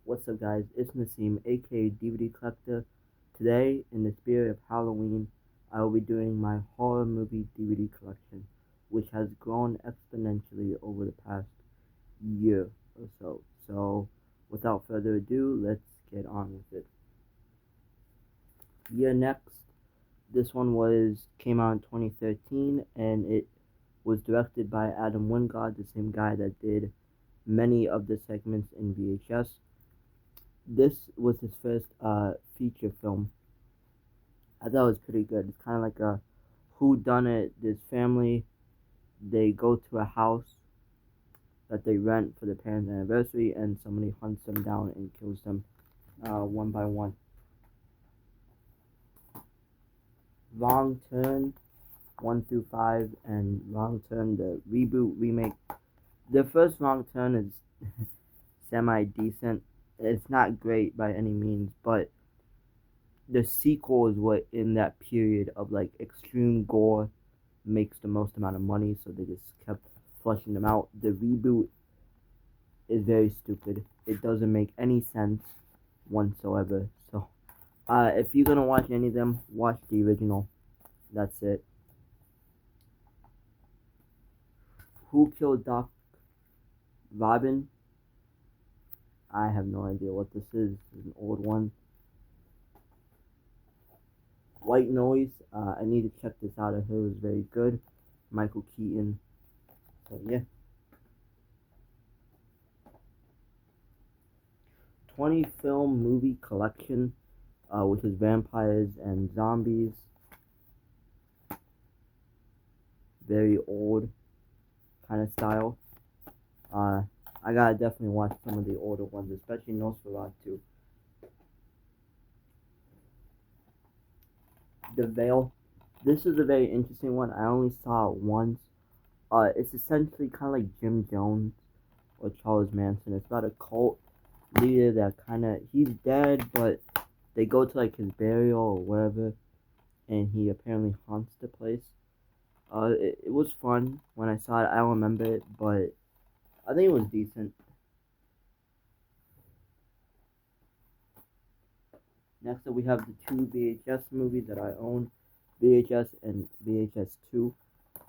What's up, guys? It's Nassim, aka DVD Collector. Today, in the spirit of Halloween, I will be doing my horror movie DVD collection, which has grown exponentially over the past year or so. So, without further ado, let's get on with it. Year next, this one came out in 2013, and it was directed by Adam Wingard, the same guy that did many of the segments in VHS. This was his first feature film. I thought it was pretty good. It's kind of like a who done it. This family, they go to a house that they rent for their parents' anniversary, and somebody hunts them down and kills them one by one. Wrong Turn 1 through 5 and Wrong Turn, the reboot remake. The first Wrong Turn is semi decent. It's not great by any means, but the sequel is what in that period of like extreme gore makes the most amount of money, so they just kept flushing them out. The reboot is very stupid. It doesn't make any sense whatsoever. So, if you're gonna watch any of them, watch the original. That's it. Who Killed Doc Robin? I have no idea what this is. This is an old one. White Noise. I need to check this out. I heard it was very good. Michael Keaton. So yeah. 20 film movie collection, which is vampires and zombies. Very old kind of style. I gotta definitely watch some of the older ones, especially Nosferatu. The Veil. This is a very interesting one. I only saw it once. It's essentially kind of like Jim Jones or Charles Manson. It's about a cult leader that he's dead, but they go to like his burial or wherever, and he apparently haunts the place. It was fun when I saw it. I don't remember it, but I think it was decent. Next up, we have the two VHS movies that I own, VHS and VHS 2.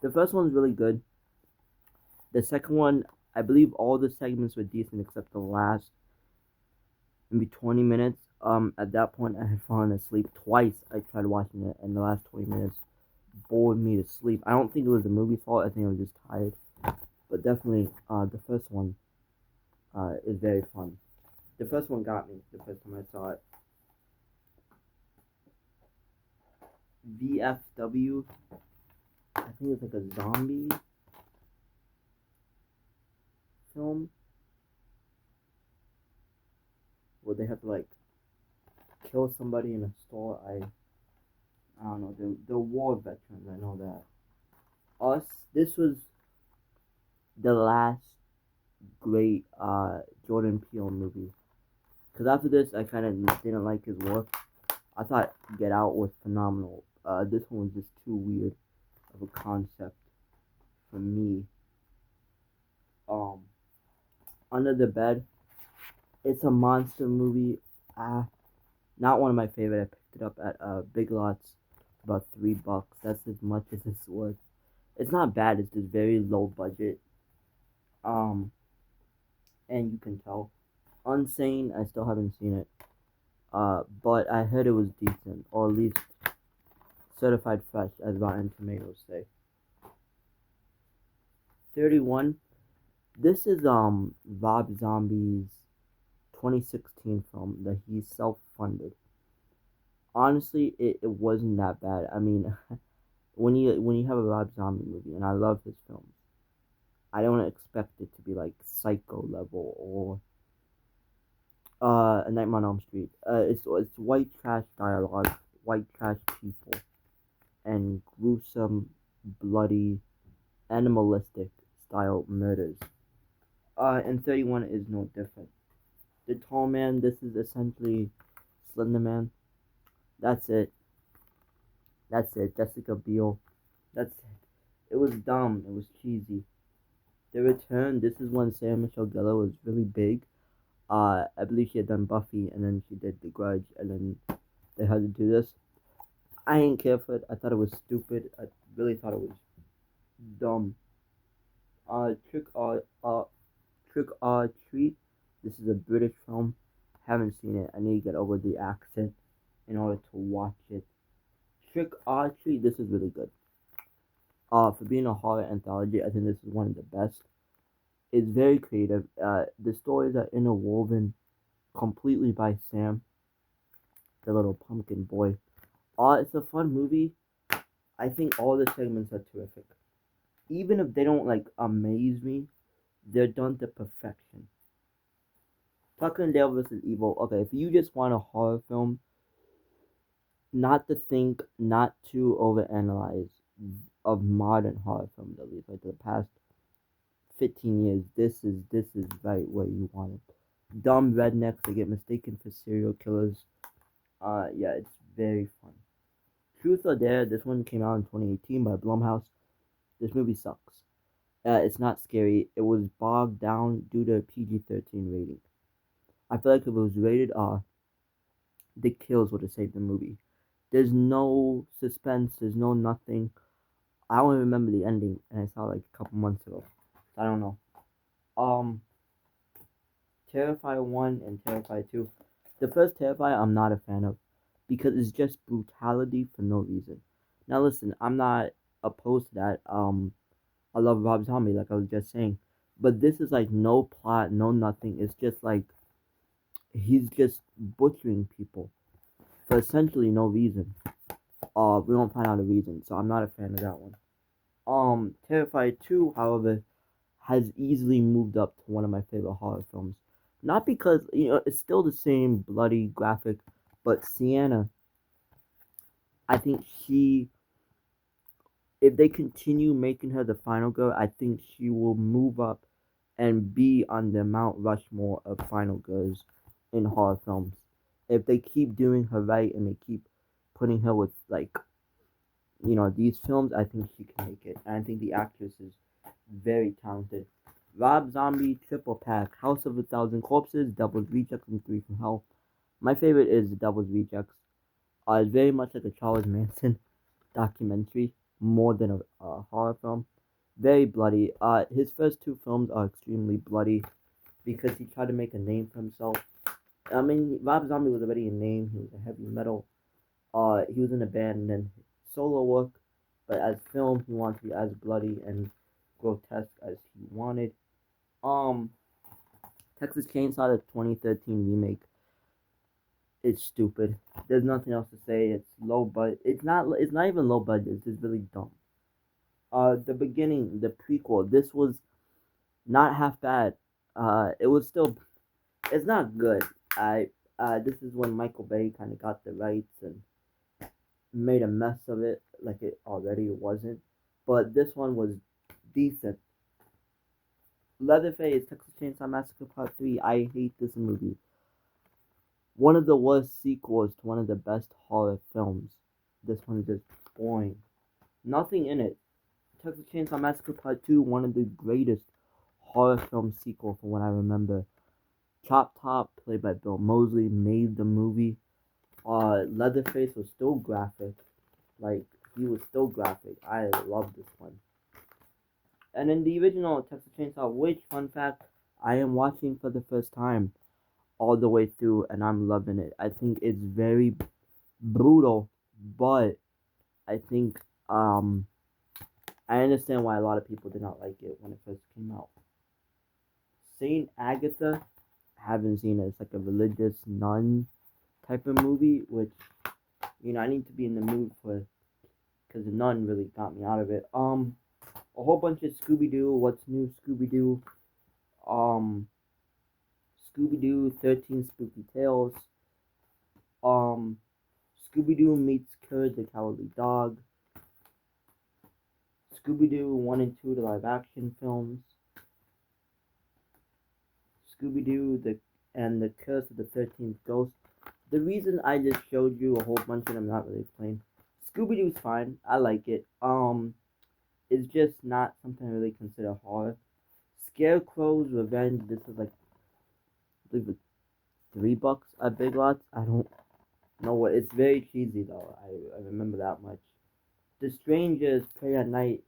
The first one's really good. The second one, I believe all the segments were decent except the last maybe 20 minutes. At that point, I had fallen asleep twice. I tried watching it, and the last 20 minutes bored me to sleep. I don't think it was the movie's fault. I think I was just tired. But definitely, the first one is very fun. The first one got me the first time I saw it. VFW, I think it's like a zombie film where they have to like kill somebody in a store. I don't know. They're war veterans. I know that. Us. This was the last great Jordan Peele movie. Cause after this, I kind of didn't like his work. I thought Get Out was phenomenal. This one was just too weird of a concept for me. Um, Under the Bed. It's a monster movie. Not one of my favorite. I picked it up at Big Lots, about $3. That's as much as it's worth. It's not bad. It's just very low budget. Um, and you can tell. Unsane. I still haven't seen it. But I heard it was decent, or at least certified fresh, as Rotten Tomatoes say. 31. This is Rob Zombie's 2016 film that he self-funded. Honestly, it wasn't that bad. I mean, when you have a Rob Zombie movie, and I love his films, I don't expect it to be like Psycho level or A Nightmare on Elm Street. It's white trash dialogue, white trash people, and gruesome, bloody, animalistic style murders. And 31 is no different. The Tall Man. This is essentially Slender Man. That's it. That's it. Jessica Biel. That's it. It was dumb. It was cheesy. The Return. This is when Sarah Michelle Gellar was really big. I believe she had done Buffy, and then she did The Grudge, and then they had to do this. I didn't care for it. I thought it was stupid. I really thought it was dumb. Uh, Trick or uh, Trick or Treat. This is a British film. Haven't seen it. I need to get over the accent in order to watch it. Trick or Treat. This is really good. For being a horror anthology, I think this is one of the best. It's very creative. The stories are interwoven completely by Sam, the little pumpkin boy. It's a fun movie. I think all the segments are terrific. Even if they don't like amaze me, they're done to perfection. Tucker and Dale vs. Evil. Okay, if you just want a horror film, not to think, not to overanalyze of modern horror films, at least like the past 15 years, this is right where you want it. Dumb rednecks that get mistaken for serial killers. Yeah, it's very fun. Truth or Dare. This one came out in 2018 by Blumhouse. This movie sucks. It's not scary. It was bogged down due to a PG-13 rating. I feel like if it was rated R, the kills would have saved the movie. There's no suspense. There's no nothing. I don't remember the ending, and I saw it like a couple months ago. I don't know. Um, Terrifier 1 and Terrifier 2. The first Terrifier I'm not a fan of because it's just brutality for no reason. Now listen, I'm not opposed to that. I love Rob Zombie, like I was just saying. But this is like no plot, no nothing. It's just like he's just butchering people for essentially no reason. We won't find out a reason, so I'm not a fan of that one. Terrifier 2, however, has easily moved up to one of my favorite horror films. Not because, it's still the same bloody graphic, but Sienna, I think if they continue making her the final girl, I think she will move up and be on the Mount Rushmore of final girls in horror films. If they keep doing her right and they keep putting her with, like, these films, I think she can make it. And I think the actress is very talented. Rob Zombie, Triple Pack, House of a Thousand Corpses, Devil's Rejects, and Three from Hell. My favorite is The Devil's Rejects. It's very much like a Charles Manson documentary, more than a horror film. Very bloody. His first two films are extremely bloody because he tried to make a name for himself. I mean, Rob Zombie was already a name. He was a heavy metal. He was in a band and then solo work, but as film, he wanted to be as bloody and grotesque as he wanted. Um, Texas Chainsaw, the 2013 remake, is stupid. There's nothing else to say. It's low budget. It's not. It's not even low budget. It's just really dumb. The beginning, the prequel. This was not half bad. It was still. It's not good. This is when Michael Bay kind of got the rights and made a mess of it, like it already wasn't. But this one was decent. Leatherface, Texas Chainsaw Massacre Part 3. I hate this movie. One of the worst sequels to one of the best horror films. This one is just boring. Nothing in it. Texas Chainsaw Massacre Part 2, one of the greatest horror film sequel from what I remember. Chop Top, played by Bill Moseley, made the movie. Leatherface was still graphic. Like, he was still graphic. I love this one. And in the original Texas Chainsaw, which, fun fact, I am watching for the first time all the way through, and I'm loving it. I think it's very brutal, but I think, I understand why a lot of people did not like it when it first came out. Saint Agatha, haven't seen it. It's like a religious nun type of movie, which, I need to be in the mood for, because the nun really got me out of it. A whole bunch of Scooby-Doo, What's New Scooby-Doo, Scooby-Doo 13 Spooky Tales, Scooby-Doo meets Courage the Cowardly Dog, Scooby-Doo 1 and 2, the live action films, Scooby-Doo and the Curse of the 13th Ghost. The reason I just showed you a whole bunch and I'm not really explaining. Scooby-Doo's fine. I like it. It's just not something I really consider horror. Scarecrow's Revenge. This is like believe it's $3 at Big Lots. I don't know what. It's very cheesy though. I remember that much. The Strangers Prey at Night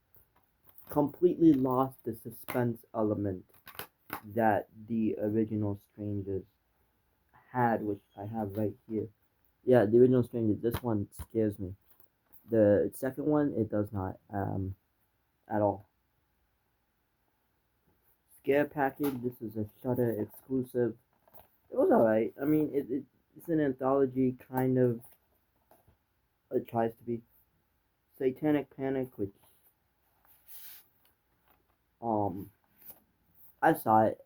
completely lost the suspense element that the original Strangers had, which I have right here. Yeah, the original Strangers. This one scares me. The second one, it does not at all. Scare Package. This is a Shudder exclusive. It was alright. I mean, it's an anthology kind of. It tries to be. Satanic Panic, which um I saw it.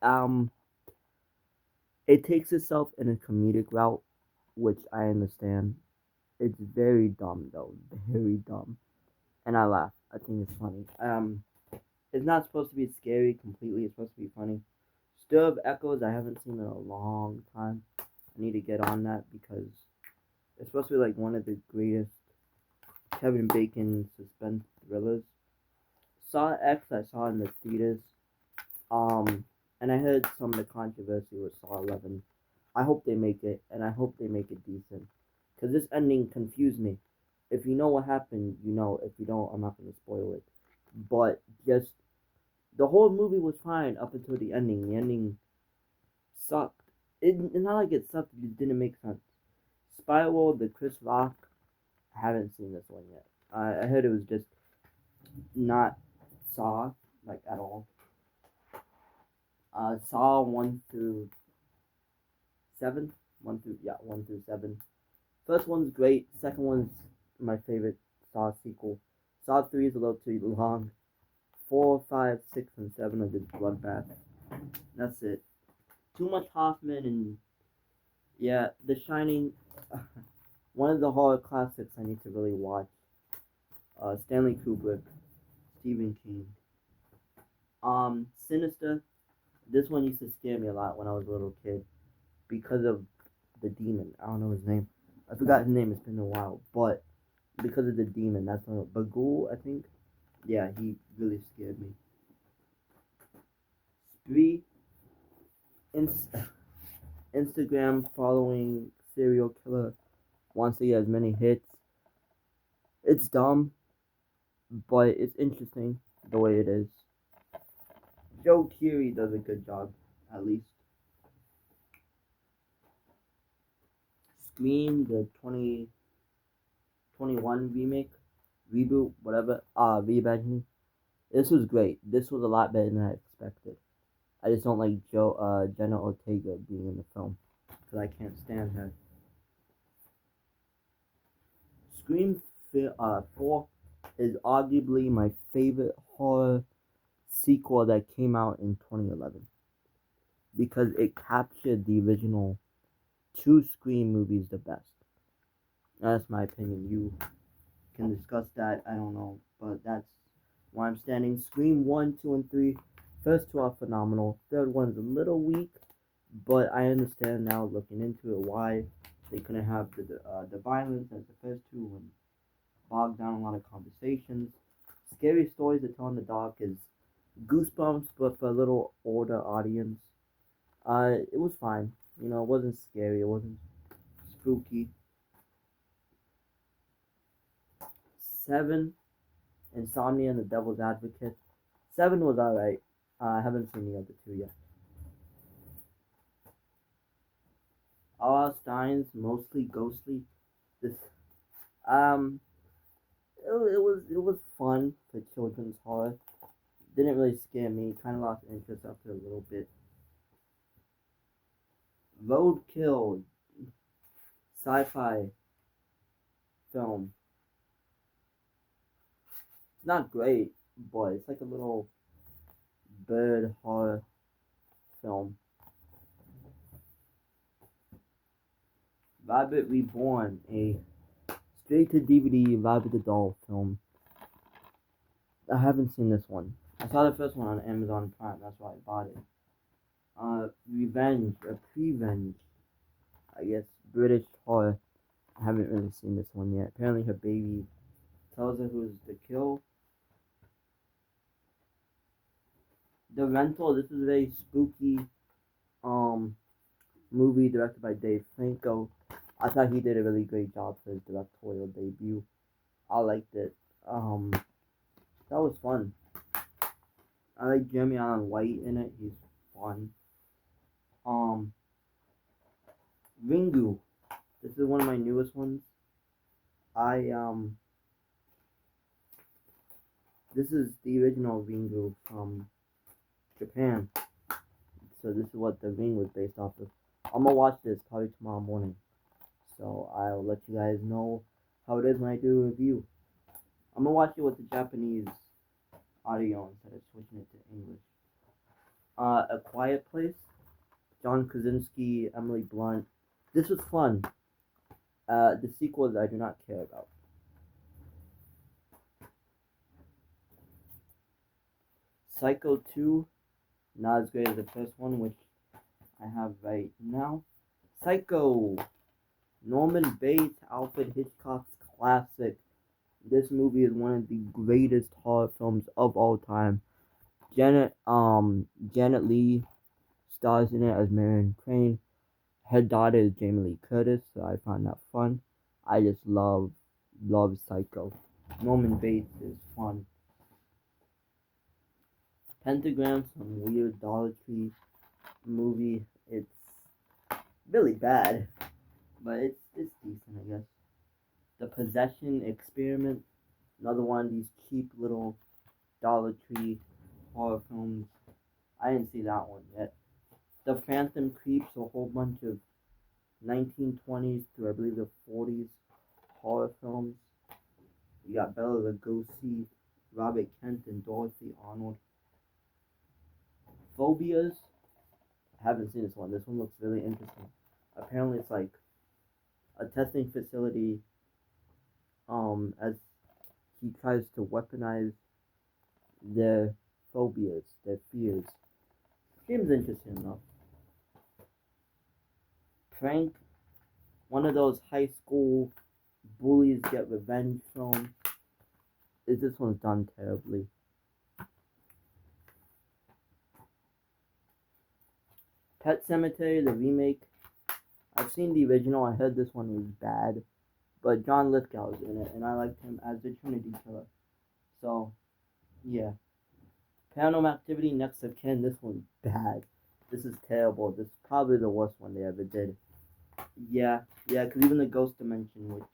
It takes itself in a comedic route, which I understand. It's very dumb though, very dumb, and I laugh. I think it's funny. It's not supposed to be scary completely. It's supposed to be funny. Stir of Echoes. I haven't seen in a long time. I need to get on that because it's supposed to be like one of the greatest Kevin Bacon suspense thrillers. Saw X. I saw in the theaters. Um, and I heard some of the controversy with Saw 11. I hope they make it, and I hope they make it decent. Because this ending confused me. If you know what happened, you know. If you don't, I'm not going to spoil it. But just, the whole movie was fine up until the ending. The ending sucked. It's not like it sucked, it didn't make sense. Spiral, the Chris Rock, I haven't seen this one yet. I heard it was just not Saw, like, at all. Saw 1 through 7. 1 through 7. First one's great. Second one's my favorite Saw sequel. Saw 3 is a little too long. 4, 5, 6, and 7 are just bloodbath. That's it. Too much Hoffman and yeah, The Shining. One of the horror classics I need to really watch. Stanley Kubrick, Stephen King. Sinister. This one used to scare me a lot when I was a little kid because of the demon. I don't know his name. I forgot his name. It's been a while, but because of the demon, that's one. Bagul, I think. Yeah, he really scared me. Spree. Instagram following serial killer wants to get as many hits. It's dumb, but it's interesting the way it is. Joe Keery does a good job, at least. Scream, the 2021 remake, reboot, whatever, reimagining. This was great. This was a lot better than I expected. I just don't like Jenna Ortega being in the film because I can't stand her. Scream 4 is arguably my favorite horror sequel that came out in 2011 because it captured the original two Scream movies the best. That's my opinion. You can discuss that. I don't know, but that's why I'm standing. Scream 1, 2, and 3. First two are phenomenal. Third one's a little weak, but I understand now looking into it why they couldn't have the violence as the first two and bogged down a lot of conversations. Scary Stories to Tell in the Dark is Goosebumps, but for a little older audience. It was fine. You know, it wasn't scary. It wasn't spooky. 7, Insomnia and the Devil's Advocate. 7 was alright. I haven't seen the other two yet. R.L. Stein's mostly ghostly. This um it was fun for children's horror. Didn't really scare me. Kind of lost interest after a little bit. Roadkill, sci-fi film. It's not great, but it's like a little bird horror film. Rabbit Reborn, a straight to DVD Rabbit the Doll film. I haven't seen this one. I saw the first one on Amazon Prime. That's why I bought it. Revenge, or Prevenge, I guess, British horror. I haven't really seen this one yet. Apparently, her baby tells her who's the kill. The Rental. This is very spooky. Um, movie directed by Dave Franco. I thought he did a really great job for his directorial debut. I liked it. That was fun. I like Jeremy Allen White in it. He's fun. Um, Ringu. This is one of my newest ones. I This is the original Ringu from Japan. So this is what the ring was based off of. I'm gonna watch this probably tomorrow morning. So I'll let you guys know how it is when I do a review. I'm gonna watch it with the Japanese audio instead of switching it to English. A Quiet Place. John Krasinski, Emily Blunt. This was fun. The sequels I do not care about. Psycho 2, not as great as the first one, which I have right now. Psycho, Norman Bates, Alfred Hitchcock's classic. This movie is one of the greatest horror films of all time. Janet Leigh stars in it as Marion Crane. Her daughter is Jamie Lee Curtis, so I find that fun. I just love Psycho. Norman Bates is fun. Pentagram, some weird Dollar Tree movie. It's really bad, but it's decent, I guess. The Possession Experiment, another one of these cheap little Dollar Tree horror films. I didn't see that one yet. The Phantom Creeps, a whole bunch of 1920s to I believe the 40s horror films. You got Bela Lugosi, Robert Kent, and Dorothy Arnold. Phobias. I haven't seen this one. This one looks really interesting. Apparently, it's like a testing facility. As he tries to weaponize their phobias, their fears. Seems interesting enough. Prank. One of those high school bullies get revenge films. This one's done terribly. Pet Sematary, the remake. I've seen the original. I heard this one was bad, but John Lithgow's in it, and I liked him as the Trinity Killer. So, yeah. Paranormal Activity, Next of Kin. This one's bad. This is terrible. This is probably the worst one they ever did. Yeah, because even the Ghost Dimension, which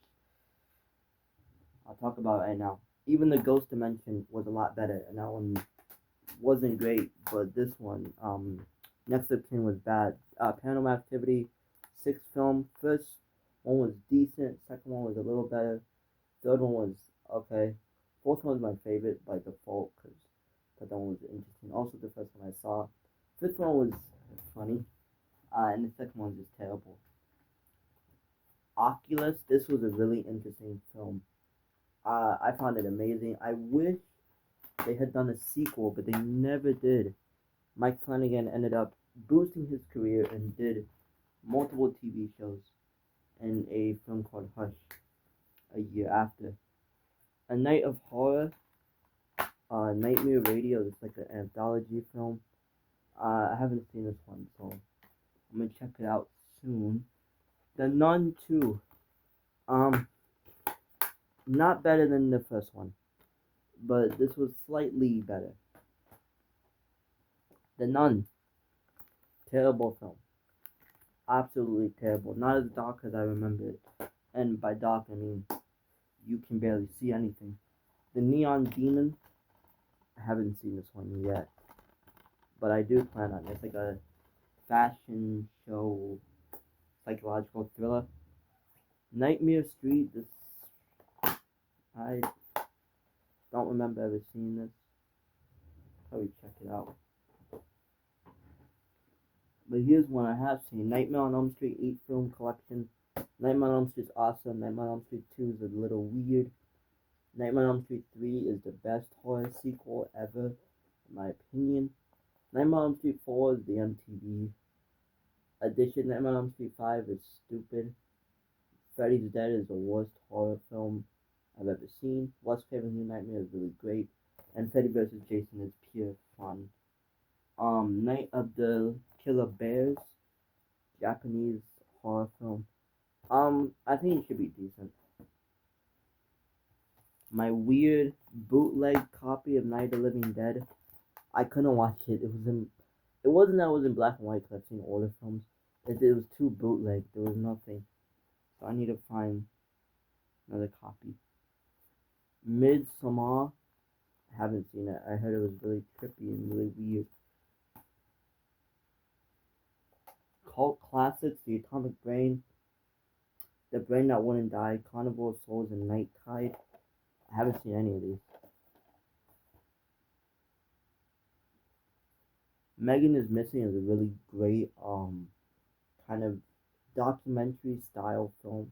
I'll talk about right now, even the Ghost Dimension was a lot better, and that one wasn't great, but this one, Next of Kin was bad. Paranormal Activity, 6th film. First one was decent. Second one was a little better. Third one was okay. Fourth one was my favorite by default because that one was interesting. Also, the first one I saw. Fifth one was funny. And the second one was just terrible. Oculus. This was a really interesting film. I found it amazing. I wish they had done a sequel, but they never did. Mike Flanagan ended up boosting his career and did multiple TV shows and a film called Hush a year after. A Night of Horror, Nightmare Radio. It's like an anthology film. I haven't seen this one, so I'm gonna check it out soon. The Nun 2. Not better than the first one, but this was slightly better. The Nun. Terrible film. Absolutely terrible. Not as dark as I remember it. And by dark, I mean you can barely see anything. The Neon Demon. I haven't seen this one yet, but I do plan on it. It's like a fashion show, psychological thriller. Nightmare Street. This I don't remember ever seeing this. Probably check it out. But here's one I have seen. Nightmare on Elm Street 8 film collection. Nightmare on Elm Street is awesome. Nightmare on Elm Street 2 is a little weird. Nightmare on Elm Street 3 is the best horror sequel ever, in my opinion. Nightmare on Elm Street 4 is the MTV edition. Nightmare on Elm Street 5 is stupid. Freddy's Dead is the worst horror film I've ever seen. Wes Craven's New Nightmare is really great. And Freddy vs. Jason is pure fun. Night of the Killer Bears. Japanese horror film. I think it should be decent. My weird bootleg copy of Night of the Living Dead. I couldn't watch it. It was in. It wasn't that it was in black and white because I've seen older films. It was too bootleg. There was nothing. So I need to find another copy. Midsommar. I haven't seen it. I heard it was really trippy and really weird. Cult classics: The Atomic Brain, The Brain That Wouldn't Die, Carnival of Souls, and Night Tide. I haven't seen any of these. Megan is Missing is a really great kind of documentary style film.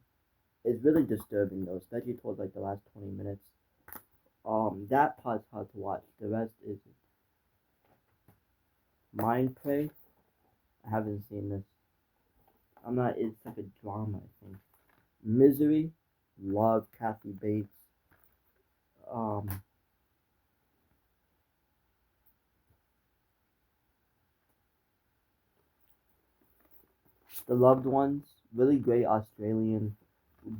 It's really disturbing though, especially towards like the last 20 minutes. That part's hard to watch. The rest is Mind Prey. I haven't seen this. I'm not. It's like a drama, I think. Misery. Love Kathy Bates. Um, The Loved Ones. Really great Australian,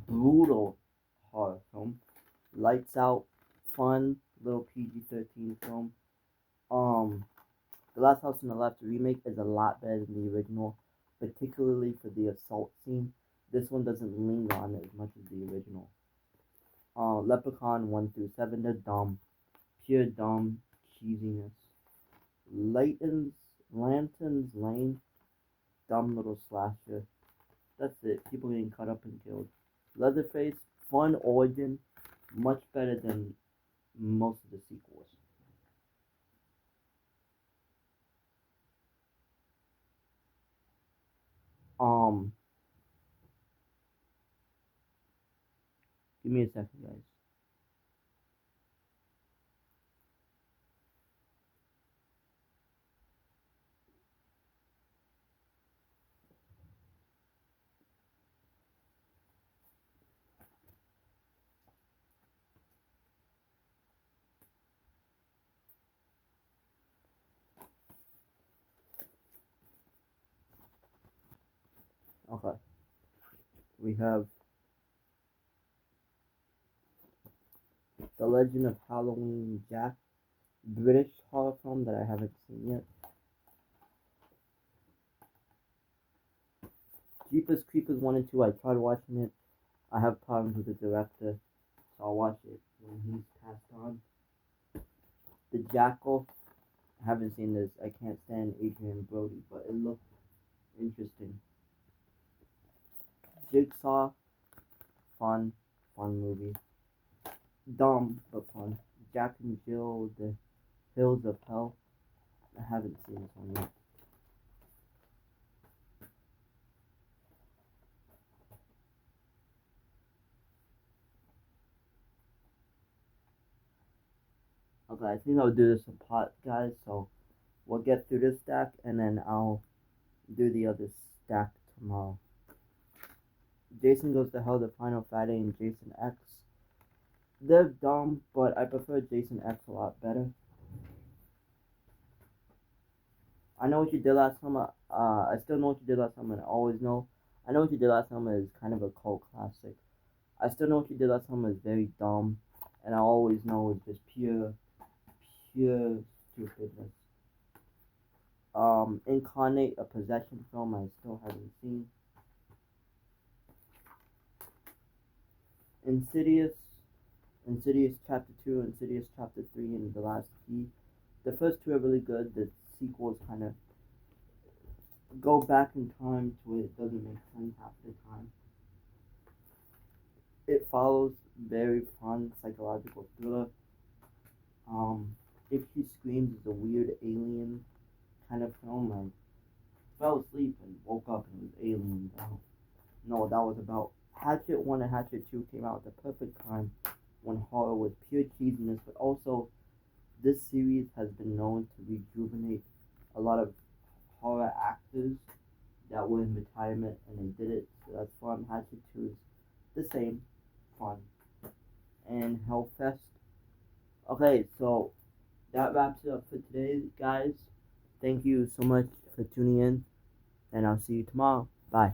brutal horror film. Lights Out. Fun little PG-13 film. Um, The Last House on the Left remake is a lot better than the original, particularly for the assault scene. This one doesn't linger on it as much as the original. Leprechaun 1 through 7, they're dumb. Pure dumb cheesiness. Lanterns Lane, dumb little slasher. That's it. People getting cut up and killed. Leatherface, fun origin, much better than most of the sequels. Um, Give me a second, guys. Okay, we have The Legend of Halloween Jack, British horror film that I haven't seen yet. Jeepers Creepers 1 and 2, I tried watching it. I have problems with the director, so I'll watch it when he's passed on. The Jackal, I haven't seen this. I can't stand Adrian Brody, but it looked interesting. Jigsaw, fun movie. Dumb, but fun. Jack and Jill, The Hills of Hell. I haven't seen this one yet. Okay, I think I'll do this in part, guys, so we'll get through this stack, and then I'll do the other stack tomorrow. Jason Goes to Hell, The Final Friday, and Jason X. They're dumb, but I prefer Jason X a lot better. I Know What You Did Last Summer. I Still Know What You Did Last Summer, and I always know. I Know What You Did Last Summer is kind of a cult classic. I Still Know What You Did Last Summer is very dumb, and I Always Know is just pure stupidness. Incarnate, a possession film I still haven't seen. Insidious, Insidious Chapter 2, Insidious Chapter 3, and The Last Key. The first two are really good. The sequels kind of go back in time to where it doesn't make sense half the time. It Follows, very fun psychological thriller. If She Screams is a weird alien kind of film. I fell asleep and woke up and it was aliens. I don't know what that was about. Hatchet 1 and Hatchet 2 came out at the perfect time when horror was pure cheesiness, but also this series has been known to rejuvenate a lot of horror actors that were in retirement and they did it, so that's fun. Hatchet 2 is the same, fun. And Hellfest. Okay, so that wraps it up for today, guys. Thank you so much for tuning in, and I'll see you tomorrow. Bye.